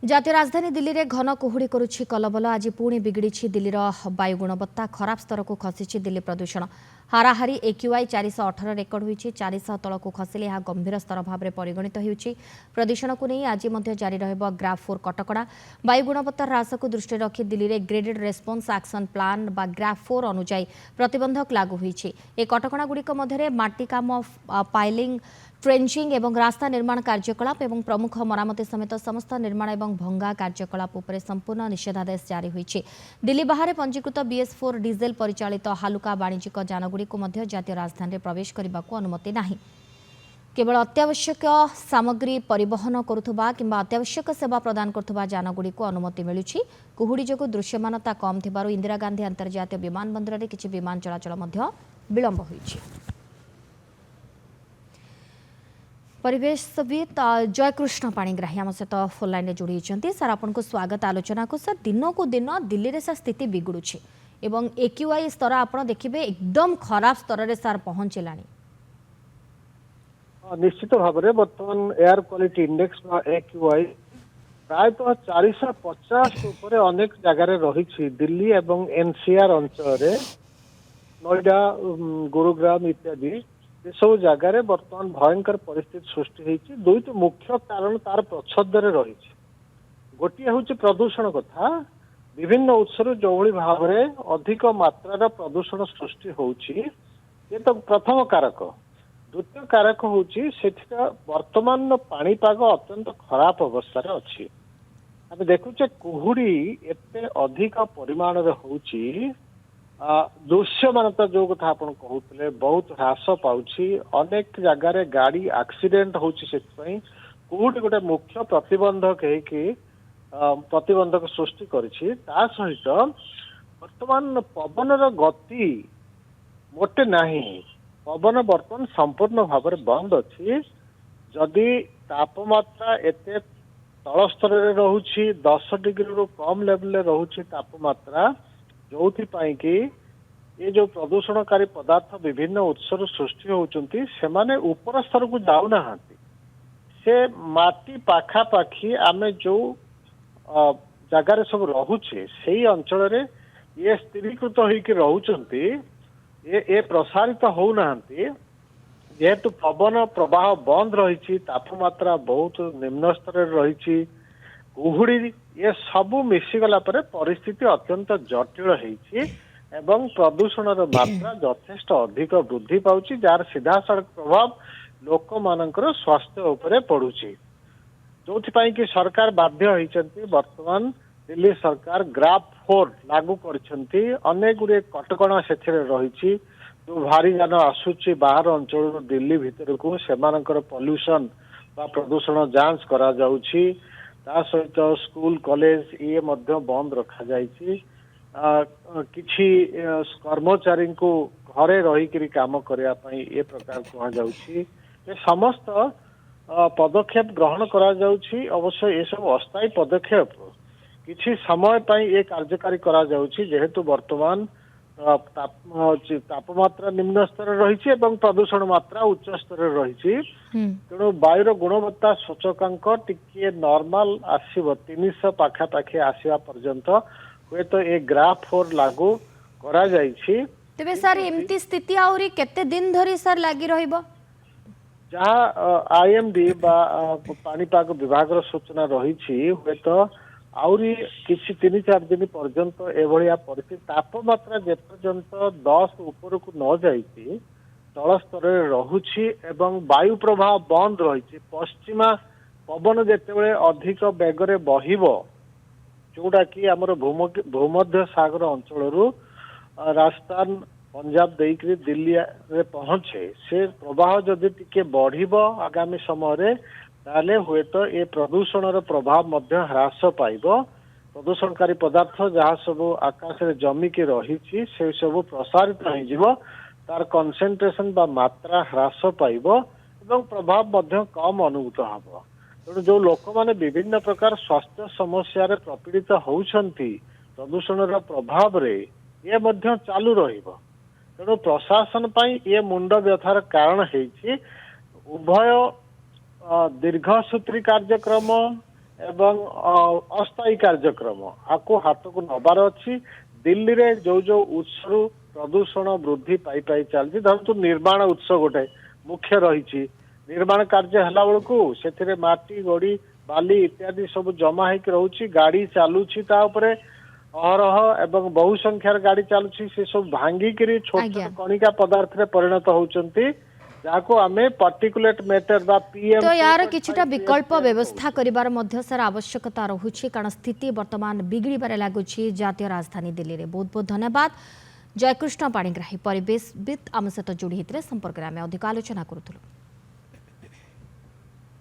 জাতীয় রাজধানী দিল্লীরে ঘন কুহুড়ি করুছি কলবল। আজ পুଣି বিগিড়িছি দিল্লীর বায়ু গুণবত্তা। খরাপ স্তরকু খসিছি দিল্লী প্রদূষণ। হারাহারি AQI 418 রেকর্ড হয়েছে। 400 তলকু খসিলে ଏହା গম্ভীর স্ତর ভাবে পরিগণিত ହେଉଛି। প্রদূষণକୁ ନେଇ ଆଜି ମଧ୍ୟ ଜାରି ରହିବ ଗ୍ରାଫ୍ 4 କଟକଣା। ବାୟୁ ଗୁଣବତ୍ତା ହ୍ରାସକୁ ଦୃଷ୍ଟିରେ ରଖି ଦିଲ୍ଲୀରେ ଗ୍ରେଡେଡ୍ ରେସ୍ପନ୍ସ ଆକ୍ସନ ପ୍ଲାନ୍ ବା ଗ୍ରାଫ୍ 4 ଅନୁଯାୟୀ ପ୍ରତିବନ୍ଧକ ଲାଗୁ ହୋଇଛି। ଏ କଟକଣାଗୁଡ଼ିକ ମଧ୍ୟରେ ମାଟି କାମ, ପାଇଲିଂ, ट्रेंचिंग एवं रास्ता निर्माण कार्यकलाप एवं प्रमुख मरामती समेत समस्त निर्माण एवं भंगा कार्यकलाप उपर संपूर्ण निषेधादेश जारी होइछि। दिल्ली बाहर पंजीकृत BS4 डीजेल परिचालित हालुका वाणिज्यिक जानगुड़िक जातीय राजधानी प्रवेश करने को अनुमति नहीं। केवल अत्यावश्यक सामग्री परिवहन करुवा किंबा अत्यावश्यक सेवा प्रदान करुवा जानगुड़िक अनुमति मिलुछि। कुहुड़ी जोगु दृश्यमानता कम थिबारु इंदिरा गांधी अंतर्जातीय विमान बंदर में किछि विमान चलाचल मध्य विलंब होइछि। परिवेशविद जयकृष्ण पाणिग्राही आम सहित फोन लाइन में जोड़ी सर आपको स्वागत आलोचना को। सर दिन को दिन दिल्ली रे सर स्थिति बिगुड़ुछि एवं AQI स्तर आप देखिए एकदम खराब स्तर रे सर पहुंचला। निश्चित भाव में बर्तमान एयर क्वालिटी इंडेक्स AQI प्रायतः 450 ऊपर अनेक जगार रही। दिल्ली एवं NCR अंचल नोएडा, गुरुग्राम इत्यादि ये सब जगार बर्तमान भयंकर परिस्थिति सृष्टि होती। दुईट मुख्य कारण तार प्रच्छदरे रही। गोटे हूँ प्रदूषण कथा। विभिन्न उत्सर जो भाव में अधिक मात्रा प्रदूषण सृष्टि होची ये तो प्रथम कारक। द्वितीय कारक हूँ वर्तमान पाणीपाग अत्यंत खराब अवस्था अच्छी। आम देखुचे कुहुड़ी एते अधिक परिमाण होची। दृश्यमानता जो कथा आप कहते बहुत ह्रास पाउछि। अनेक जगार गाड़ी एक्सीडेंट होछि। कुहुड़ी गोटे मुख्य प्रतिबंधक प्रतिबंधक सृष्टि करिछि। ता सहित वर्तमान पवनर गति मोटे नहीं। पवन बर्तमान संपूर्ण भाव में बंद अच्छी। जदि तापमात्रा एते तल स्तर में रोची 10 डिग्री रु कम लेवल रोची तापमात्रा जो कि ये जो प्रदूषणकारी पदार्थ विभिन्न उत्सर सृष्टि होचंती से माने ऊपर स्तर को जाऊना से माटी पाखापाखी आमे जो जगार सब रहुचे से अंचल रे ये स्थिरीकृत होइके रहउचंती। ये प्रसारित होना जेहेतु पवन प्रवाह बंद रही। तापमात्रा बहुत निम्न स्तर रही। कुहुड़ी ये सबू मिशीगला परिस्थिति अत्यंत जटिल होती एवं प्रदूषणर मात्रा यथेष्ट अधिक वृद्धि पाउछि जार सीधा सड़क प्रभाव लोक मानकर स्वास्थ्य उपरे पड़ुछि। जो कि सरकार बाध्य होइछन्ति वर्तमान दिल्ली सरकार ग्राफ 4 लागू करछन्ति। अनेक गुरे कटकणा सेथिरे रहिछि। जो भारी जान आसुछि बाहर अंचल दिल्ली भितर को सेमानकर पॉल्यूशन बा प्रदूषण जांच करा जाउछि। ता सहित स्कूल कॉलेज ये मध्य बंद रखा जाइछि। किछि कर्मचारी को घरे रही काम करने ये प्रकार कह जाउछि। ये समस्त पदक्षेप ग्रहण करा जाउछि। अवश्य ये सब अस्थायी पदक्षेप किछि समय पाई ये कार्यकारी करा जाउछि जेहेतु वर्तमान तापमात्रा निम्न स्तर रही एवं प्रदूषण मात्रा उच्च स्तर रही। तेणु वायुर गुणवत्ता सूचकांक टिके नॉर्मल आसीबो 300 पाखापाखी आसीबा पर्यंत हुए तो ये ग्राफ 4 लागू करा जाइछि। तेबे सर एमती स्थिति आउरी केते दिन धरी सर लागी रहिबो? जहाँ IMD बा पाणीपाग विभाग सूचना रही हुए तो आउरी किसी 3-4 दिन पर्यंत एभलिया परिस्थिति तापमात्रा जेपर्यंत 10 ऊपर को न जाइछि तल स्तर रहुछि एवं वायु प्रवाह बंद रही। पश्चिमा पवन जेतेबेले अधिक बेगरे बहिबो जोड़ा कि आमर भूमध्य सागर अंचल राजस्थान पंजाब देकरी दिल्ली रे पहुंचे से प्रवाह जदि टिके बढ़िबो आगामी समय ताले हुए तो ये प्रदूषणर प्रभाव मध्य ह्रास पाइबो। प्रदूषणकारी पदार्थ जहाँ सब आकाश रे जमिकी रही से सब प्रसारित हो तार कंसेंट्रेशन बा मात्रा ह्रास पाइबो एवं प्रभाव मध्य कम अनुभूत हबो। तेणु जो लोक माने विभिन्न प्रकार स्वास्थ्य समस्या रे प्रपीड़ित होउछंती प्रदूषणर प्रभाव रे ये मध्य चालू रहिबो। तेणु प्रशासन पाई ये मुंड व्यथार कारण हेछि। उभय दीर्घसूत्री कार्यक्रम ଏବଂ ଅସ୍ଥାୟୀ କାର୍ଯ୍ୟକ୍ରମ ଆକୁ ହାତକୁ ନବାର ଅଛି। ଦିଲ୍ଲୀରେ ଯୋଉ ଯୋଉ ଉତ୍ସରୁ ପ୍ରଦୂଷଣ ବୃଦ୍ଧି ପାଇ ପାଇ ଚାଲିଛି, ଧରନ୍ତୁ ନିର୍ମାଣ ଉତ୍ସ ଗୋଟେ ମୁଖ୍ୟ ରହିଛି। ନିର୍ମାଣ କାର୍ଯ୍ୟ ହେଲା ବେଳକୁ ସେଥିରେ ମାଟି ଗୋଡି ବାଲି ଇତ୍ୟାଦି ସବୁ ଜମା ହେଇକି ରହୁଛି, ଗାଡି ଚାଲୁଛି ତା ଉପରେ ଅହରହ ଏବଂ ବହୁ ସଂଖ୍ୟାର ଗାଡି ଚାଲୁଛି, ସେ ସବୁ ଭାଙ୍ଗିକିରି ଛୋଟ ଆଜ୍ଞା। ଛୋଟ କଣିକା ପଦାର୍ଥରେ ପରିଣତ ହଉଛନ୍ତି, ଯାହାକୁ ଆମେ ପାର୍ଟିକୁଲେଟ ମ୍ୟାଟର ବା ପିଏମ तो यार किछुटा विकल्प व्यवस्था करिवार मध्य सार आवश्यकता रहुछि कारण स्थिति वर्तमान बिगड़बार लगुच जातीय राजधानी दिल्ली में। बहुत बहुत धन्यवाद जयकृष्ण पाणिग्राही परिवेशविद आम सहित जोड़ी होते संपर्क में आम अधिक आलोचना करूँ।